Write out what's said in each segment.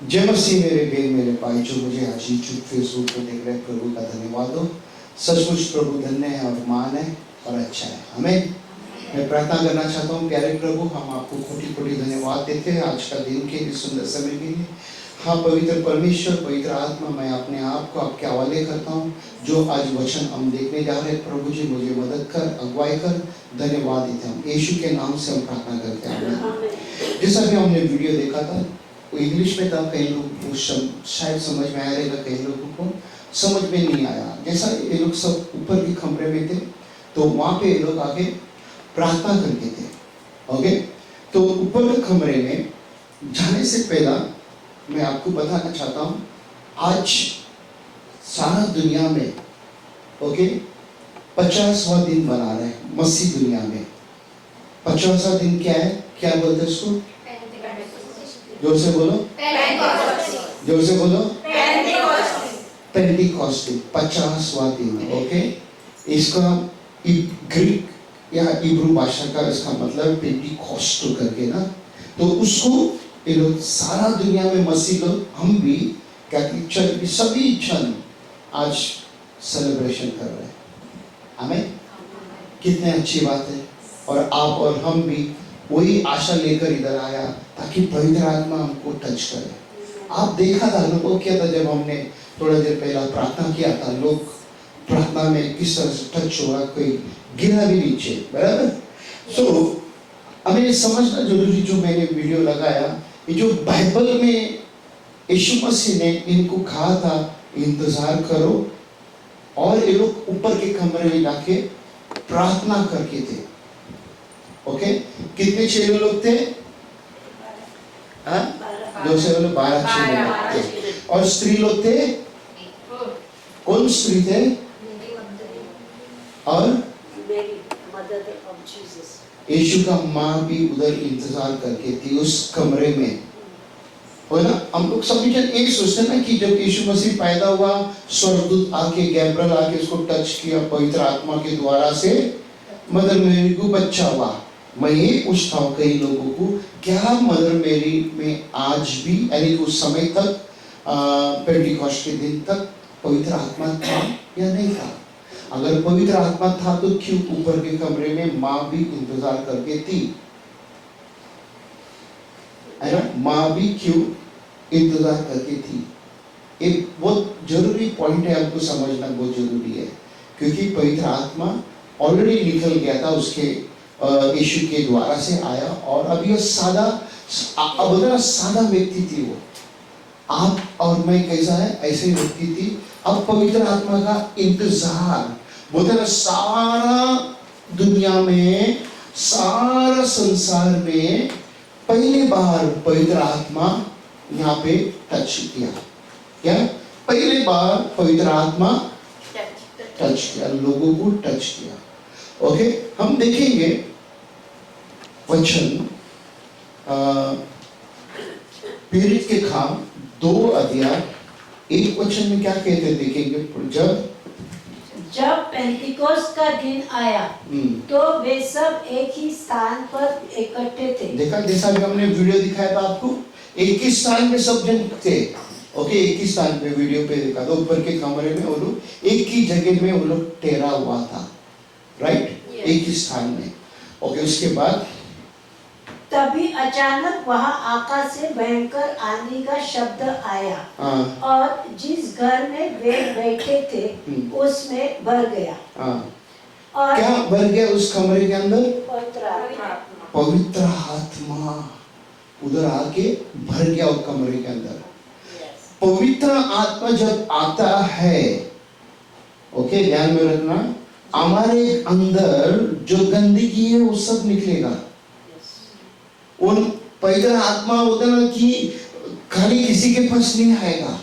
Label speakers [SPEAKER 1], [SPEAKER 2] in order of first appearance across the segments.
[SPEAKER 1] जय मसीह मेरे बेन मेरे भाई जो मुझे आज यूट्यूब फेसबुक पर देख रहे हैं, प्रभु का धन्यवाद हो। सचमुच प्रभु धन्य है और मान है और अच्छा है। हमें मैं प्रार्थना करना चाहता हूँ, प्यारे प्रभु हम आपको कोटि कोटि धन्यवाद देते हैं आज का दिन के लिए, सुंदर समय के लिए। हाँ पवित्र परमेश्वर, पवित्र आत्मा, मैं अपने आप को आपके हवाले करता हूँ। जो आज वचन हम देखने जा रहे हैं, प्रभु जी मुझे मदद कर, अगुवाई कर। धन्यवाद देते हैं, यीशु के नाम से हम प्रार्थना करते हैं। जैसा भी हमने वीडियो देखा था, वो इंग्लिश में था, कई लोग को शायद समझ में आया रहेगा, कई लोगों को समझ में नहीं आया। जैसा ये लोग सब ऊपर के कमरे में थे, तो वहाँ पे ये लोग आके प्रार्थना करते थे। ओके, तो ऊपर के कमरे में जाने से पहला मैं आपको बताना चाहता हूँ, आज सारा दुनिया में ओके 50वां दिन मना रहे हैं मसीह दुनिया में। 50वां दिन क्या है, क्या बोलते हैं उसको? जोर से बोलो, जोर से बोलो, पेंटिकॉस्ट डे, 50वां दिन। ओके, इसका ग्रीक या इब्रू भाषा का इसका मतलब पेंटिकॉस्ट करके ना, तो उसको ये लोग सारा दुनिया में मसीह लोग, हम भी क्या कि सभी जन आज सेलिब्रेशन कर रहे हैं। हमें कितने अच्छी बात है। और आप और हम भी वही आशा लेकर इधर आया ताकि पवित्र आत्मा हमको टच करे। आप देखा था, अनुभव किया था जब हमने थोड़ा देर पहला प्रार्थना किया था, लोग प्रार्थना में किस तरह से टच हुआ, कोई गिरा भी नीचे, बराबर। सो हमें समझना जरूरी, जो मैंने वीडियो लगाया, ये जो बाइबल में यीशु मसीह ने इनको कहा था इंतजार करो, और ये लोग ऊपर के कमरे में जाके प्रार्थना करके थे। ओके, कितने चेले लोग थे? जो से बोले 12 चेले लोग थे। और स्त्री लोग थे, कौन स्त्री थे? और यीशु का माँ भी उधर इंतजार करके थी उस कमरे में, हो ना। हम लोग सभी जन एक सोचते ना कि जब यीशु मसीह पैदा हुआ, स्वर्गदूत आके, गैब्रियल आके उसको टच किया पवित्र आत्मा के द्वारा से, मदर मेरी को बच्चा हुआ। मैं ये पूछता हूँ कई लोगों को, क्या मदर मेरी में आज भी, यानी उस समय तक पेंटिकॉस्ट के दिन तक पवित्र आत्मा था या नहीं था? अगर पवित्र आत्मा था तो क्यों ऊपर के कमरे में माँ भी इंतजार करके थी? है ना, माँ भी क्यों इंतजार करके थी? एक बहुत जरूरी पॉइंट है, आपको समझना बहुत जरूरी है, क्योंकि पवित्र आत्मा ऑलरेडी निकल गया था उसके यीशु के द्वारा से आया, और अभी वो सादा व्यक्ति थी। वो आप और मैं कैसा है, ऐसे व्यक्ति थी। अब पवित्र आत्मा का इंतजार, बोलते ना, सारा दुनिया में, सारा संसार में पहली बार पवित्र आत्मा यहाँ पे टच किया। क्या पहली बार पवित्र आत्मा टच किया, लोगों को टच किया। ओके, हम देखेंगे वचन पीरित के काम 2 अध्याय 1 वचन में क्या कहते हैं, देखेंगे।
[SPEAKER 2] जब पेंटिकोस्ट का दिन आया तो वे सब एक ही स्थान पर इकट्ठे थे।
[SPEAKER 1] देखा, जैसा भी हमने वीडियो दिखाया था आपको, एक ही स्थान में सब जन थे। ओके, एक ही स्थान पे वीडियो पे देखा था, ऊपर के कमरे में वो लोग एक ही जगह में वो लोग ठहरा हुआ था, राइट, एक ही स्थान में। ओके, उसके बाद
[SPEAKER 2] तभी अचानक वहां आकाश से भयंकर आंधी का शब्द आया, और जिस घर में वे बैठे थे उसमें भर गया। और
[SPEAKER 1] क्या भर गया उस कमरे के अंदर?
[SPEAKER 2] पवित्र
[SPEAKER 1] आत्मा उधर आके भर गया उस कमरे के अंदर। पवित्र आत्मा जब आता है, ओके, ध्यान में रखना, हमारे अंदर जो गंदगी है वो सब निकलेगा। उन पवित्र आत्मा होता ना कि खाली किसी के पास नहीं आएगा।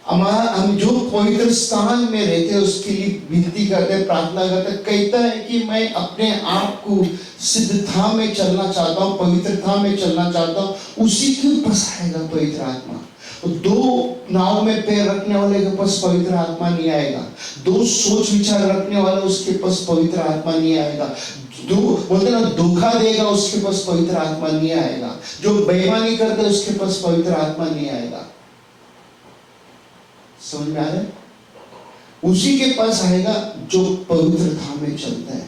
[SPEAKER 1] हम जो पवित्र स्थान में रहते हैं उसके लिए विनती करते, प्रार्थना करते, कहता है कि मैं अपने आप को सिद्धता में चलना चाहता हूँ, पवित्रता में चलना चाहता हूँ, उसी के पास आएगा पवित्र आत्मा। 2 नाव में पैर रखने वाले के पास पवित्र आत्मा नहीं आएगा। 2 सोच विचार रखने वाला उसके पास पवित्र आत्मा नहीं आएगा। बोलते ना धोखा देगा उसके पास पवित्र आत्मा नहीं आएगा, जो बेईमानी करता है उसके पास पवित्र आत्मा नहीं आएगा। समझ में आ रहा है? उसी के पास आएगा जो पवित्रता में चलता है।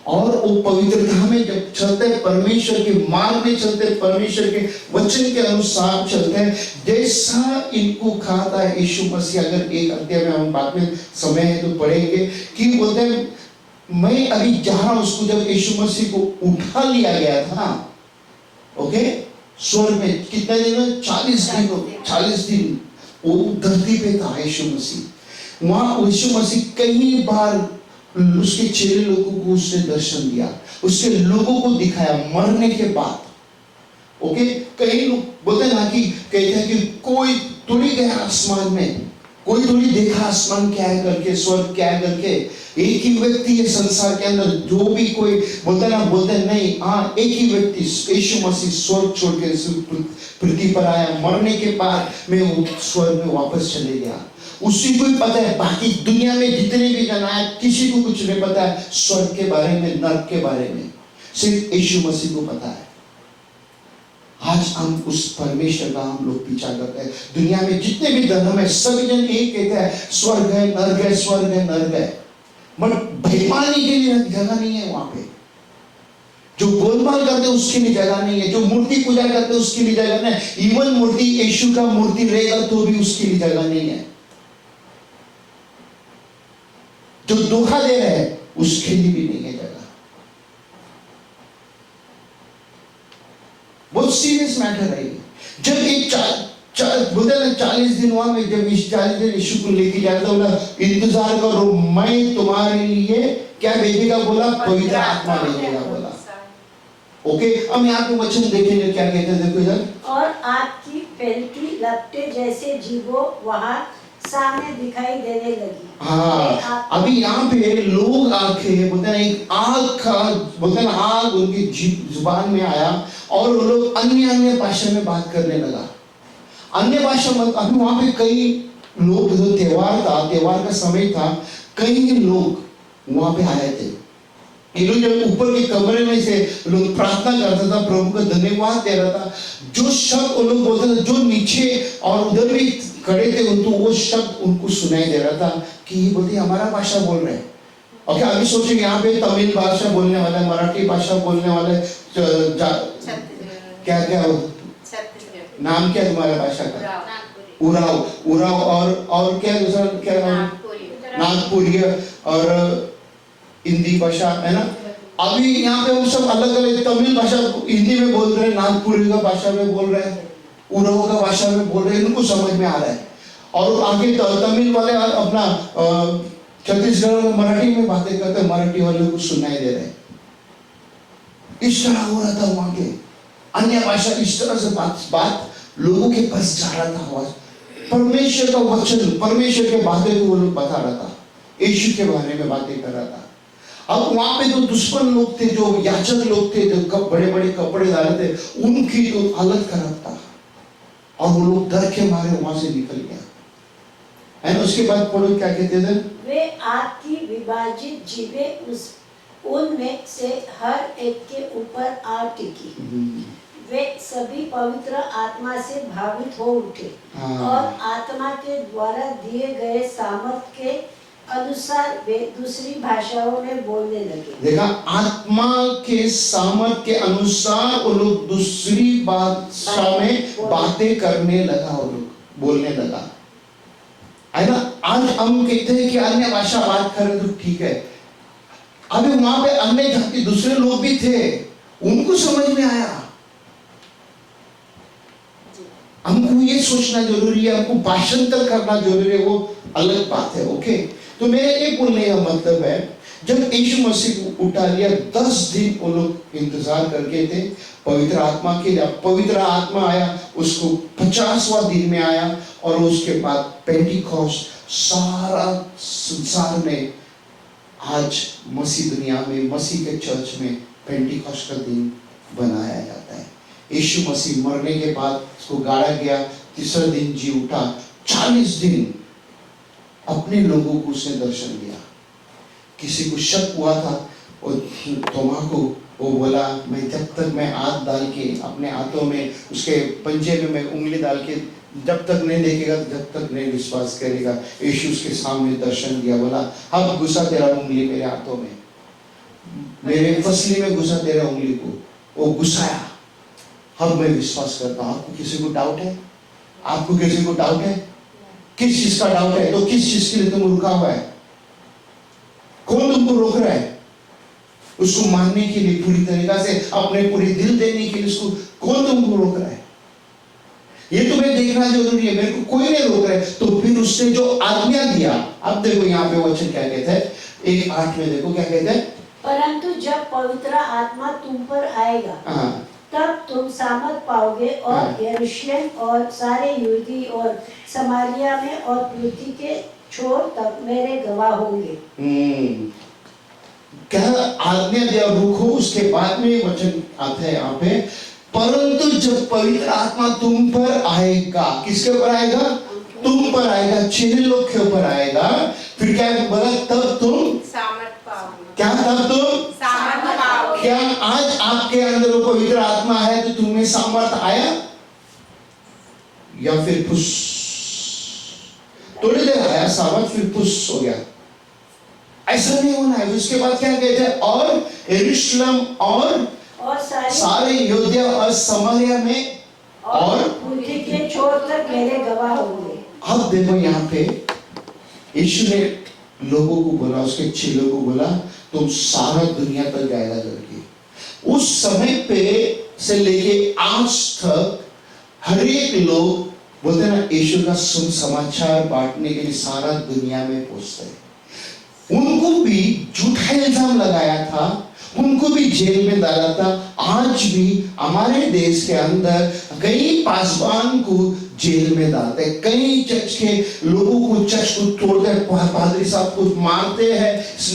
[SPEAKER 1] और वो पवित्रता में जब चलते हैं, परमेश्वर के मार्ग में चलते हैं, परमेश्वर के वचन के अनुसार चलते हैं, जैसा इनको कहा था यीशु मसीह, अगर एक अध्याय में हम बाद में समय है तो पढ़ेंगे कि बोलते हैं मैं अभी जा रहा हूं। उसको जब यीशु मसीह को उठा लिया गया था, ओके, स्वर्ग में कितने दिन? 40 दिन वो धरती पे था यीशु मसीह। वहां यीशु मसीह कई बार उसके चेले लोगों को उसने दर्शन दिया, उसके लोगों को दिखाया मरने के बाद। ओके, कई लोग बोलते हैं ना कि कहते हैं कि कोई थोड़ी गया आसमान में, कोई थोड़ी देखा आसमान क्या है करके, स्वर्ग क्या है करके। एक ही व्यक्ति है संसार के अंदर, जो भी कोई बोलता ना, बोलते नहीं, हाँ एक ही व्यक्ति यीशु मसीह स्वर्ग छोड़ के पृथ्वी पर आया, मरने के बाद में वो स्वर्ग में वापस चले गया। उसी को ही पता है, बाकी दुनिया में जितने भी जन आए किसी को कुछ नहीं पता है स्वर्ग के बारे में, नरक के बारे में, सिर्फ यीशु मसीह को पता है। आज हम उस परमेश्वर का हम लोग पीछा करते हैं। दुनिया में जितने भी धर्म है सभी जन एक कहते हैं स्वर्ग है नरक है, स्वर्ग है नरक है, बट बेईमानी के लिए जगह नहीं है वहां पे। जो गोलमाल करते हैं उसके लिए जगह नहीं है, जो मूर्ति पूजा करते हैं उसके लिए जगह नहीं है। इवन मूर्ति यीशु का मूर्ति रहेगा तो भी उसके लिए जगह नहीं है। जो धोखा दे रहे हैं उसके लिए भी नहीं है जगह। बहुत सीरियस मैटर है। जब एक बोलते ना 40 दिन वहां में, जब इस 40 दिन यीशु को लेके जाता बोला इंतजार करो, मैं तुम्हारे लिए क्या भेजेगा? बोला पवित्र आत्मा भेजेगा बोला। ओके, हम यहाँ पे वचन देखेंगे क्या कहते हैं, देखो इधर।
[SPEAKER 2] और आपकी फैलती लपटे जैसे जीवों वहां सामने दिखाई देने लगी।
[SPEAKER 1] हाँ, अभी यहाँ पे लोग आके बोलते हैं एक आग का, बोलते हैं आग उनकी जुबान में आया और वो लोग अन्य भाषा में बात करने लगा। अन्य भाषा में अभी वहां पे कई लोग, जो त्योहार था, त्योहार का समय था, कई लोग वहां पे आए थे। ये लोग जब ऊपर के कमरे में से लोग प्रार्थना करता था, प्रभु का धन्यवाद दे रहा था, जो शब्द वो लोग बोलते थे, जो नीचे और उधर भी खड़े थे उनको वो शब्द उनको सुनाई दे रहा था कि ये बोलते हमारा भाषा बोल रहे हैं। ओके, अभी सोचिए यहाँ पे तमिल भाषा बोलने वाला है, मराठी भाषा बोलने वाला है, क्या क्या नाम क्या तुम्हारा भाषा का? उराव और क्या दूसरा क्या नागपुरी और हिंदी भाषा है ना। अभी यहाँ पे हम सब अलग अलग, तमिल भाषा हिंदी में बोल रहे हैं, नागपुरी का भाषा में बोल रहे हैं, उराव का भाषा में बोल रहे हैं, इनको समझ में आ रहा है। और आगे तमिल वाले अपना छत्तीसगढ़ में मराठी में बातें करते हैं, मराठी वाले को सुनाई दे रहे हैं। इस तरह हो रहा था वहां के अन्य भाषा, इस तरह से बात लोगों के पास जा रहा था। आवाज परमेश्वर का वचन, परमेश्वर के बातें को वो लोग बता रहा था, यीशु के बारे में बातें कर रहा था। अब वहां पे जो दुश्मन लोग थे, जो याचक लोग थे, जो बड़े बड़े कपड़े डाले थे, उनकी जो हालत खराब था और वो लोग डर के मारे वहां से निकल गया है ना। उसके बाद पढ़ो क्या कहते थे,
[SPEAKER 2] वे आपकी विभाजित जीवें उनमें से हर एक के ऊपर आ टिकी। वे सभी पवित्र आत्मा से भावित हो उठे और आत्मा के द्वारा दिए गए सामर्थ्य के अनुसार वे दूसरी भाषाओं में बोलने लगे।
[SPEAKER 1] देखा, आत्मा के सामर्थ्य के अनुसार वो लोग दूसरी भाषा में बातें करने लगा, वो लोग बोलने लगा, है ना। आज हम कहते हैं कि अन्य भाषा बात करें तो ठीक है। अभी वहां पे अन्य जाति दूसरे लोग भी थे, उनको समझ में आया। हमको ये सोचना जरूरी है, हमको भाषांतर करना जरूरी है, वो अलग बात है। ओके, तो मेरे ये बोलने का मतलब है, जब यीशु मसीह को उठा लिया 10 दिन वो लोग इंतजार करके थे पवित्र आत्मा के लिए। पवित्र आत्मा आया, उसको 50वां दिन में आया और उसके बाद पेंटिकॉस्ट सारा संसार में आज मसीह दुनिया में, मसीह के चर्च में पेंटिकॉस्ट का दिन बनाया जाता है। यीशु मसीह मरने के बाद उसको गाड़ा गया, तीसरा दिन जी उठा, 40 दिन अपने लोगों को उसने दर्शन दिया। किसी को शक हुआ था थोमा को वो बोला, मैं जब तक मैं हाथ डाल के अपने हाथों में उसके पंजे में मैं उंगली डाल के जब तक नहीं देखेगा जब तक नहीं विश्वास करेगा। यीशु उसके सामने दर्शन दिया, बोला अब घुसा तेरा उंगली मेरे हाथों में, मेरे फसली में घुसा तेरे उंगली को। वो घुसाया, अब मैं विश्वास करता हूँ। आपको किसी को डाउट है? आपको किसी को डाउट है? किस चीज का डाउट है? तो किस चीज के लिए तुम रुका हुआ है? कौन तुमको रोक रहा है उसको मानने के लिए, पूरी तरीका से अपने पूरे दिल देने के लिए? उसको कौन तुमको रोक रहा है? ये तुम्हें देखना जरूरी है। मेरे को कोई नहीं रोक रहा है। तो फिर उसने जो आज्ञा दिया, अब देखो यहाँ पे वचन क्या कहते हैं, 1:8 में देखो क्या कहते हैं,
[SPEAKER 2] परंतु जब पवित्र आत्मा तुम पर आएगा तब तुम सामर्थ पाओगे और यरूशलेम और सारे यहूदी और समारिया में और पृथ्वी के छोर तक मेरे गवाह होंगे।
[SPEAKER 1] क्या आज्ञा दिया, रुको। उसके बाद में वचन आता है यहाँ पे, परंतु जब पवित्र आत्मा तुम पर आएगा, किसके ऊपर आएगा? तुम पर आएगा, 6 लोग के ऊपर आएगा। फिर क्या बोला? तब तुम
[SPEAKER 3] सामर्थ पाओगे।
[SPEAKER 1] क्या? तब तुम
[SPEAKER 3] सामर्थ पाओगे।
[SPEAKER 1] क्या आज आपके अंदर वो पवित्र आत्मा है तो तुम्हें सामर्थ आया या फिर पुश? थोड़ी देर आया सामर्थ, फिर पुश हो गया। ऐसा नहीं होना है। उसके बाद क्या कहते हैं, और यरूशलेम और सारे यहूदिया और समारिया में और
[SPEAKER 2] पृथ्वी के छोर तक मेरे गवाह होंगे।
[SPEAKER 1] अब देखो यहाँ पे यीशु ने लोगों को बोला, उसके चेलों को बोला, तुम सारा दुनिया तक जाएगा करके। उस समय पे से लेके आज तक हर एक लोग बोलते हैं ना, यीशु का सुसमाचार बांटने के लिए सारा दुनिया में पहुंचते हैं। उनको भी झूठा इल्जाम लगाया था, उनको भी जेल में डाला था। आज भी हमारे देश के अंदर कई पासवान को जेल में डालते हैं, कई चर्च के लोगों को चर्च को तोड़ते हैं, पादरी साहब को मारते हैं,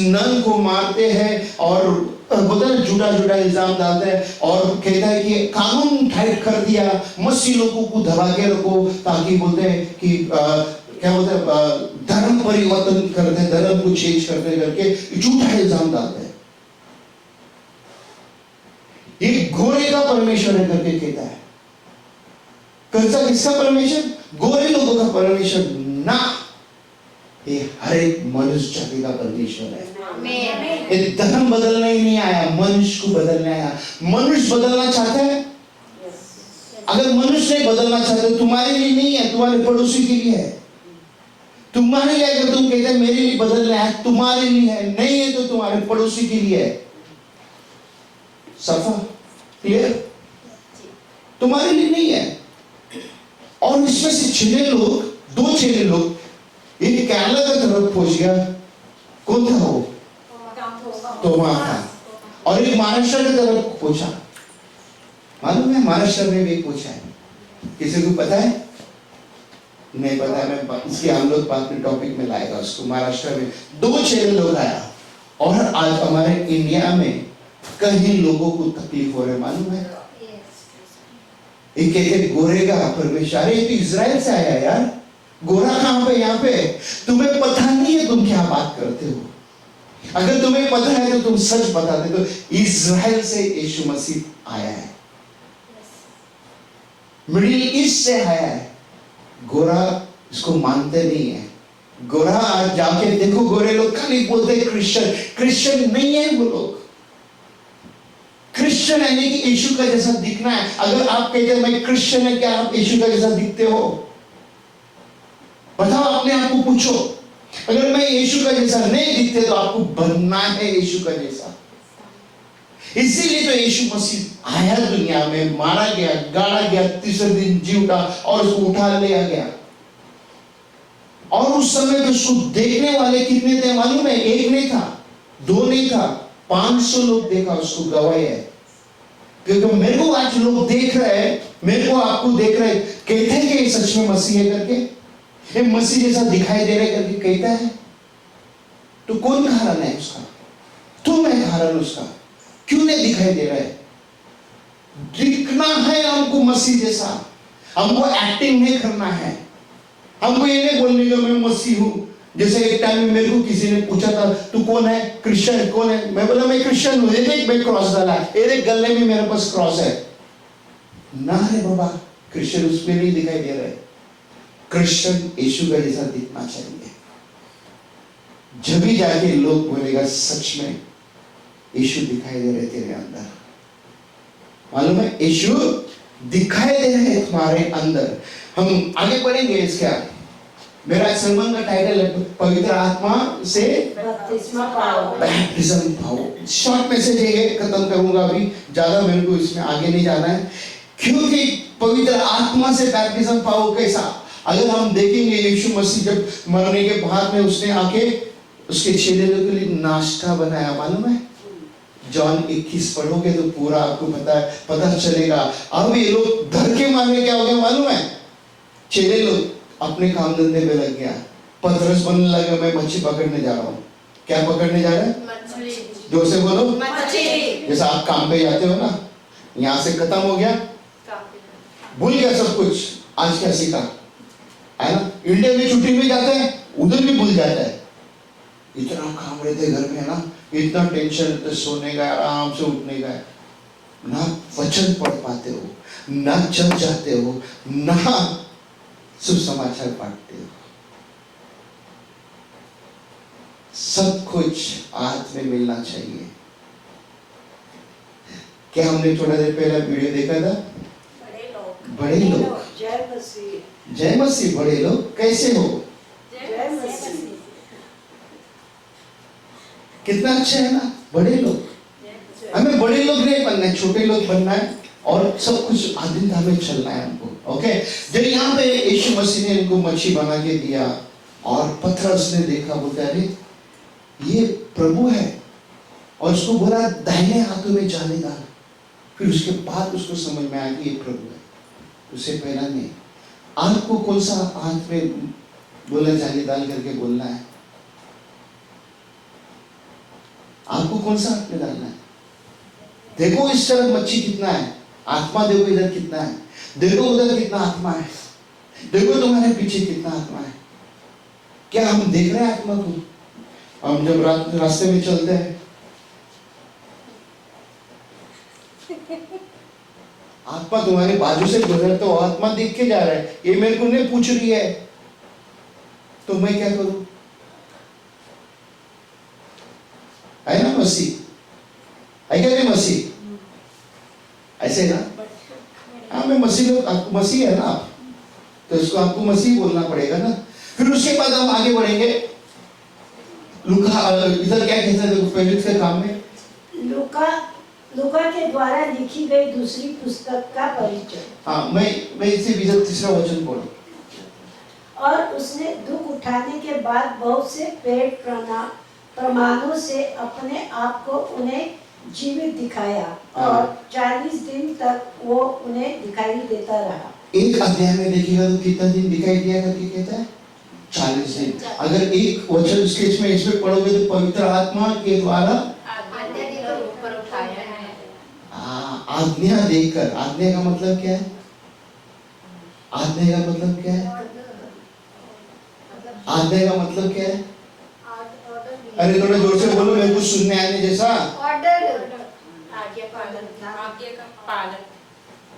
[SPEAKER 1] नन को मारते हैं और बोलते हैं झूठा झूठा इल्जाम डालते हैं और कहता है कि कानून टाइट कर दिया, मसीह लोगों को दबा के रखो, ताकि बोलते हैं कि क्या बोलते हैं धर्म परिवर्तन करते हैं, धर्म को चेंज करते करके झूठा इल्जाम डालते हैं। ये गोरे का परमेश्वर है करके कहता है। कंसा किसका परमेश्वर? गोरे लोगों का परमेश्वर ना, ये हर एक मनुष्य जाति का परमेश्वर है। ये धर्म बदलने ही नहीं आया, मनुष्य को बदलने आया। मनुष्य बदलना चाहता है? अगर मनुष्य नहीं बदलना चाहते, तुम्हारे लिए नहीं है, तुम्हारे पड़ोसी के लिए है। तुम्हारे लिए अगर तुम कहते हैं मेरे लिए बदलना है, तुम्हारे लिए है, नहीं है तो तुम्हारे पड़ोसी के लिए है। सफा क्लियर? तुम्हारे लिए नहीं है। और इसमें से 6 लोग, 2 6 लोग, एक केरला की तरफ पहुंच गया। कौन था वो? तोमा था। और एक महाराष्ट्र की तरफ पहुंचा। मालूम है महाराष्ट्र में भी एक पहुंचा है, किसी को पता है? नहीं पता है, मैं इसकी हम लोग बाद में टॉपिक में लाएगा उसको। महाराष्ट्र में 2 6 लोग आया और आज हमारे इंडिया में कई लोगों को तकलीफ हो रही है, मालूम है? एक कहते गोरे का परमेश्वर, अरे तो इजराइल से आया यार, गोरा कहां पे? यहाँ पे तुम्हें पता नहीं है तुम क्या बात करते हो। अगर तुम्हें पता है तो तुम सच बताते। तो इजराइल से यीशु मसीह आया है, मिडिल ईस्ट से आया है। गोरा इसको मानते नहीं है। गोरा आज जाके देखो, गोरे लोग खाली बोलते हैं क्रिश्चियन, क्रिश्चियन नहीं है वो लोग। क्रिश्चियन यानी कि यीशु का जैसा दिखना है। अगर आप कहते हैं मैं क्रिश्चियन है, क्या आप यीशु का जैसा दिखते हो? बताओ, अपने आप को पूछो। अगर मैं यीशु का जैसा नहीं दिखते तो आपको बनना है यीशु का जैसा। इसीलिए तो यीशु मसीह आया दुनिया में, मारा गया, गाड़ा गया, तीसरे दिन जी उठा और उसको उठा लिया गया। और उस समय पे उसको देखने वाले कितने थे मालूम है? 1 नहीं था, 2 नहीं था, 500 लोग देखा उसको, गवाही है। क्योंकि मेरे को आज लोग देख रहे हैं, मेरे को आपको देख रहे हैं, कहते हैं कि ये सच में मसीह है करके, ये मसीह जैसा दिखाई दे रहा है करके कहता है। तो कौन कारण है उसका? तुम है कारण उसका। क्यों नहीं दिखाई दे रहा है? दिखना है हमको मसीह जैसा, हमको एक्टिंग नहीं करना है। हमको ये नहीं बोलने का मैं मसीह हूं, जैसे एक टाइम में मेरे को किसी ने पूछा था तू कौन है, क्रिश्चियन कौन है, मैं बोला मैं क्रिश्चियन हूँ, ये देख मैं क्रॉस डाला है, ये देख गले में मेरे पास क्रॉस है। ना रे बाबा, क्रिश्चियन उसमें नहीं दिखाई दे रहे, क्रिश्चियन यीशु का जैसा दिखना चाहिए। जब भी जाके लोग बोलेगा सच में यीशु दिखाई दे रहे तेरे अंदर, मालूम है यीशु दिखाई दे रहे तुम्हारे अंदर। हम आगे बढ़ेंगे इसके आगे। मेरा sermon का टाइटल है पवित्र आत्मा से
[SPEAKER 2] बपतिस्मा पाओ।
[SPEAKER 1] बैप्टिज्म पाओ। शॉर्ट मैसेज है, खत्म करूंगा अभी, ज्यादा मेरे को इसमें आगे नहीं जाना है। क्योंकि पवित्र आत्मा से बैप्टिज्म पाओ कैसा, अगर हम देखेंगे यीशु मसीह जब मरने के बाद में उसने आके उसके चेलों के लिए नाश्ता बनाया, मालूम है जॉन 21 पढ़ोगे तो पूरा आपको पता चलेगा। अब ये लोग धर के मारने क्या हो गया मालूम है, चेले लोग अपने काम धंधे में लग गया। पतरस बनने लगा, मैं मच्छी पकड़ने जा रहा हूँ। क्या पकड़ने जा रहे हैं?
[SPEAKER 3] मछली।
[SPEAKER 1] जोर से बोलो।
[SPEAKER 3] मछली।
[SPEAKER 1] जैसा आप काम पे जाते हो ना, यहाँ से खत्म हो गया, भूल गया सब कुछ, आज क्या सीखा है ना। इंडिया में छुट्टी में जाते हैं, उधर भी भूल जाता है। इतना काम रहते घर में है ना, इतना टेंशन रहता है, सोने का आराम से उठने का, ना वचन पढ़ पाते हो, ना जग जाते हो, ना सुसमाचार बांटते हो। सब कुछ हाथ में मिलना चाहिए। क्या हमने थोड़ा देर पहले वीडियो देखा था? बड़े लोग।
[SPEAKER 2] जय मसीह।
[SPEAKER 1] जय मसीह। बड़े लोग कैसे हो?
[SPEAKER 2] जय मसीह।
[SPEAKER 1] कितना अच्छा है ना, बड़े लोग। हमें बड़े लोग नहीं बनना है, छोटे लोग बनना है, और सब कुछ आधीनता में चलना है हमको। ओके, जब यहाँ पे यीशु मसीह ने इनको मच्छी बना के दिया और पतरस ने देखा, बोलता है अरे ये प्रभु है, और उसको बोला दाहिने हाथों में जाने डाल। फिर उसके बाद उसको समझ में आया कि ये प्रभु है, उससे पहला नहीं। आपको कौन सा हाथ में बोला जाने डाल करके बोलना है? आपको कौन सा हाथ में डालना है? देखो इस तरफ मच्छी कितना है, आत्मा देखो इधर कितना है, देखो उधर कितना आत्मा है, देखो तुम्हारे पीछे कितना आत्मा है। क्या हम देख रहे हैं आत्मा को? हम जब रास्ते में चलते हैं, आत्मा तुम्हारे बाजू से गुजरता तो आत्मा देख के जा रहा है, ये मेरे को नहीं पूछ रही है, तो मैं क्या करूं? है ना मसीह, है क्या नहीं मसीह? ऐसे ना, हाँ मैं मसीह, लोग आपको मसीह है ना आप, तो इसको आपको मसीह बोलना पड़ेगा ना। फिर उसके बाद हम आगे बढ़ेंगे। लूका इधर क्या कहता है, देखो प्रेरित के काम में
[SPEAKER 2] लूका के द्वारा लिखी गई दूसरी पुस्तक का परिचय।
[SPEAKER 1] हाँ, मैं इससे विजय तीसरा वचन बोलूं।
[SPEAKER 2] और उसने दुख उठाने के बाद बहुत से पेड़ प्रमाणों से अपने आप को उन्हें जीवित दिखाया, और 40 दिन तक वो उन्हें दिखाई देता रहा। एक
[SPEAKER 1] अध्याय में देखिएगा तो कितना दिन दिखाई दिया करके कहता है? 40 दिन। अगर एक वचन स्केच में इसमें पढ़ोगे तो पवित्र आत्मा के द्वारा आज्ञा देकर। आज्ञा का मतलब क्या है? आज्ञा का मतलब क्या है? आज्ञा का मतलब क्या है? अरे थोड़ा जोर से बोलो, मेरे को सुनने आने जैसा।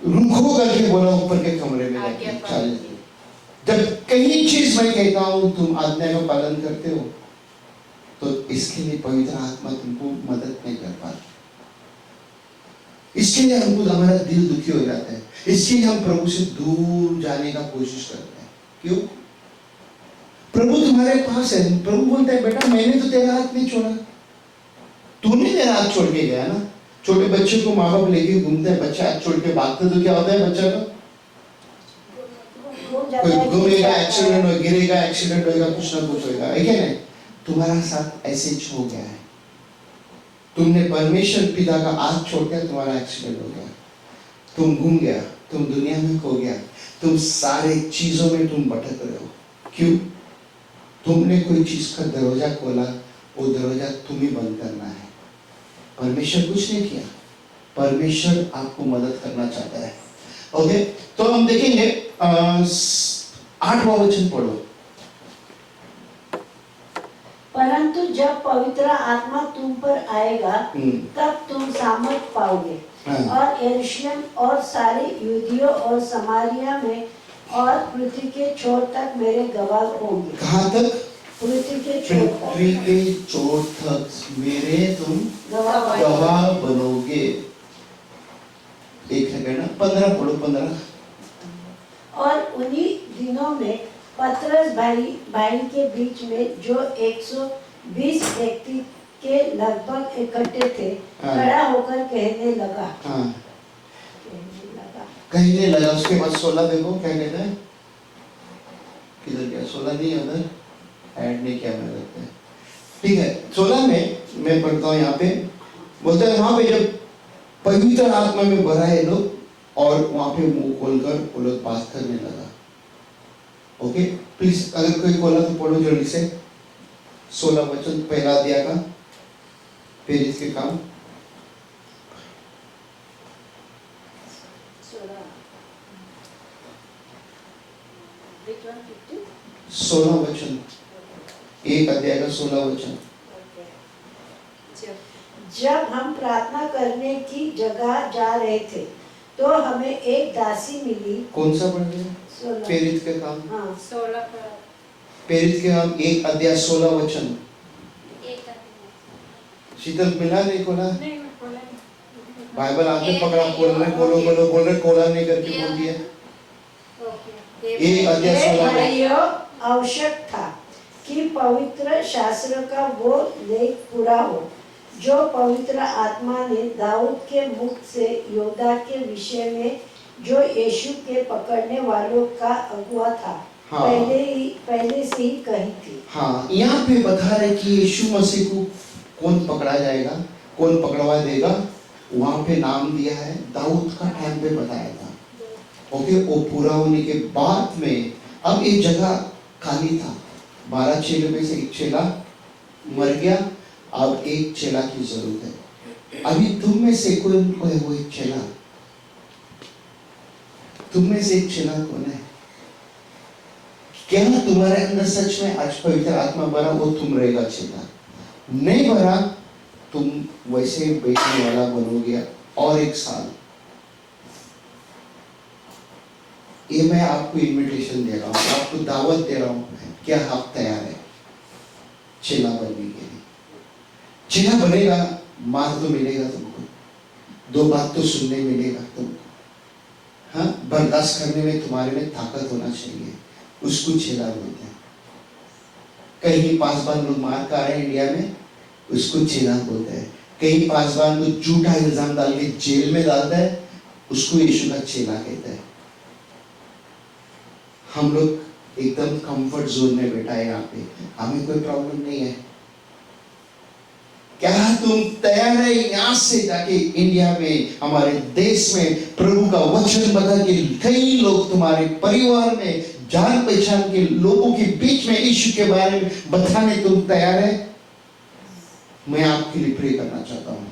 [SPEAKER 1] रुको करके बोला ऊपर के कमरे में जाके। जब कहीं चीज मैं कहता हूँ तुम आज्ञा का पालन करते हो, तो इसके लिए पवित्र आत्मा तुमको मदद नहीं कर पाती। इसके लिए हमको हमारा दिल दुखी हो जाता है, इसके लिए हम प्रभु से दूर जाने का कोशिश करते हैं। क्यों? प्रभु तुम्हारे पास है। प्रभु बोलता है बेटा मैंने तो तेरा हाथ नहीं छोड़ा, तूने मेरा हाथ छोड़ के गया ना। छोटे बच्चे को माँ बाप लेके घूमते हैं, बच्चा हाथ छोड़ के भागते तो क्या होता है बच्चा का? कोई घूमेगा, एक्सीडेंट हो, गिरेगा, एक्सीडेंट होगा, कुछ ना कुछ होगा, है क्या नहीं? तुम्हारा साथ ऐसे हो गया है। तुमने परमेश्वर पिता का हाथ छोड़ के तुम्हारा एक्सीडेंट हो गया, तुम घूम गया, तुम दुनिया में खो गया, तुम सारे चीजों में तुम भटक रहे हो। क्यों? तुमने कोई चीज का दरवाजा खोला, वो दरवाजा तुम ही बंद करना है। परमेश्वर कुछ नहीं किया, परमेश्वर आपको मदद करना चाहता है। ओके, तो हम देखेंगे 8वां वचन पढ़ो।
[SPEAKER 2] परंतु जब पवित्र आत्मा तुम पर आएगा तब तुम सामर्थ पाओगे और यरूशलेम और सारे यहूदियों और समारिया में और पृथ्वी के छोर तक मेरे गवाह होंगे।
[SPEAKER 1] कहाँ तक?
[SPEAKER 2] पृथ्वी के छोर तक।
[SPEAKER 1] पृथ्वी के छोर तक मेरे तुम गवाह बनोगे। एक सेकंड ना, 15 पढ़ो 15।
[SPEAKER 2] और उन्हीं दिनों में पतरस भाई के बीच में जो 120 व्यक्ति के लगभग इकट्ठे थे खड़ा होकर कहने लगा।
[SPEAKER 1] कहने लगा। उसके बाद 16 देखो क्या कहता है। किधर गया? 16 नहीं है, उधर ऐड नहीं किया मैंने लगता है। ठीक है, 16 में मैं पढ़ता हूँ। यहाँ पे बोलता है वहां पे जब पवित्र आत्मा में भरा है लोग, और वहां पे मुंह खोलकर वो लोग बात करने लगा। ओके प्लीज, अगर कोई खोला तो पढ़ो जल्दी से। 16 वचन पहला अध्याय का, प्रेरित के काम। 16 वचन, एक अध्याय का 16 वचन।
[SPEAKER 2] जब हम प्रार्थना करने की जगह जा रहे थे तो हमें एक दासी मिली। कौन सा पढ़ रहे हैं?
[SPEAKER 1] प्रेरित के काम।
[SPEAKER 2] हाँ
[SPEAKER 3] 16 पर।
[SPEAKER 1] प्रेरित के काम एक अध्याय 16 वचन। शीतल मिला नहीं खोला? बाइबल आपने पकड़ा, बोल रहे बोल रहे खोला नहीं करके बोल दिया। एक अध्याय 16
[SPEAKER 2] आवश्यक था कि पवित्र शास्त्र का वो लेख पूरा हो जो पवित्र आत्मा ने दाऊद के मुख से योदा के विषय में जो यीशु के पकड़ने वालों का अगुआ था। हाँ। पहले से ही कही थी। हाँ,
[SPEAKER 1] यहाँ पे बता रहे कि यीशु मसीह को कौन पकड़ा जाएगा, कौन पकड़वा देगा। वहां पे नाम दिया है, दाऊद का टाइम पे बताया था। ओके, वो पूरा होने के बाद में अब ये जगह खाली था। 12 चेलों में से एक चेला मर गया, अब एक चेला की जरूरत है। अभी तुम में से कौन है वो एक चेला? तुम में से एक चेला कौन है? क्या तुम्हारे अंदर सच में आज पवित्र आत्मा भरा, वो तुम रहेगा चेला? नहीं भरा, तुम वैसे बैठने वाला बनोगे और 1 साल। ये मैं आपको इनविटेशन दे रहा हूँ, आपको दावत दे रहा हूँ। क्या आप तैयार है चेला बनने के लिए? चेला बनेगा, मार तो मिलेगा तुमको, 2 बात तो सुनने मिलेगा तुमको। हाँ, बर्दाश्त करने में तुम्हारे में ताकत होना चाहिए, उसको चेला बोलते हैं। कहीं पासबान लोग मार खा रहे हैं इंडिया में, उसको चेला बोलते हैं। कहीं पासबान को झूठा इल्जाम डाल के जेल में डालता है, उसको यीशु का चेला कहता है। हम लोग एकदम कंफर्ट जोन में बैठा है यहाँ पे, हमें कोई प्रॉब्लम नहीं है। क्या तुम तैयार है यहाँ से जाके इंडिया में, हमारे देश में प्रभु का वचन बता के कई लोग तुम्हारे परिवार में, जान पहचान के लोगों के बीच में यीशु के बारे में बताने तुम तैयार है? मैं आपके लिए प्रे करना चाहता हूँ।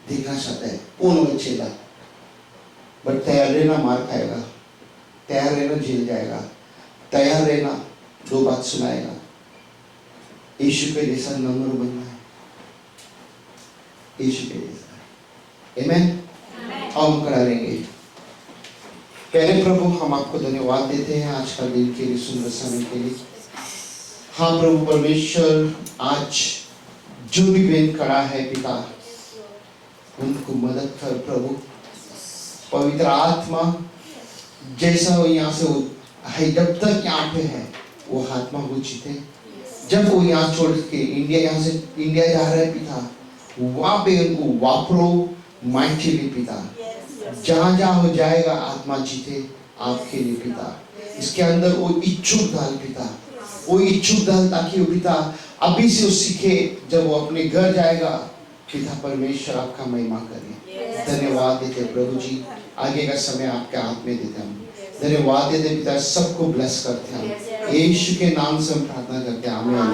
[SPEAKER 1] देखना चाहता है कौन वो चेला, बट तैयार रहना, मार खाएगा। तैयार रहना, जेल जाएगा। तैयार रहना, 2 बात सुनाएगा। यीशु के जैसा नम्र बनना है, यीशु के जैसा। आमेन। हम खड़ा रहेंगे। प्यारे प्रभु, हम आपको धन्यवाद देते हैं आज का दिन के लिए, सुंदर समय के लिए। हाँ प्रभु परमेश्वर, आज जो भी बहन खड़ा है पिता, उनको मदद कर प्रभु। पवित्र आत्मा जैसा वो यहाँ से है, जब तक यहाँ पे है वो आत्मा को जीते। जब वो यहाँ छोड़ के इंडिया, यहाँ से इंडिया जा रहा है पिता, वहां पे उनको वापरो माइटिली पिता। जहां जहां हो जाएगा आत्मा जीते आपके लिए पिता। इसके अंदर वो इच्छुक डाल पिता, वो इच्छुक डाल, ताकि वो पिता अभी से वो सीखे, जब वो अपने घर जाएगा पिता परमेश्वर आपका महिमा करे। धन्यवाद देते प्रभु जी, आगे का समय आपके हाथ में देते हम। धन्यवाद देते पिता, सबको ब्लेस करते हम, यीशु के नाम से हम प्रार्थना करते हैं। आमीन।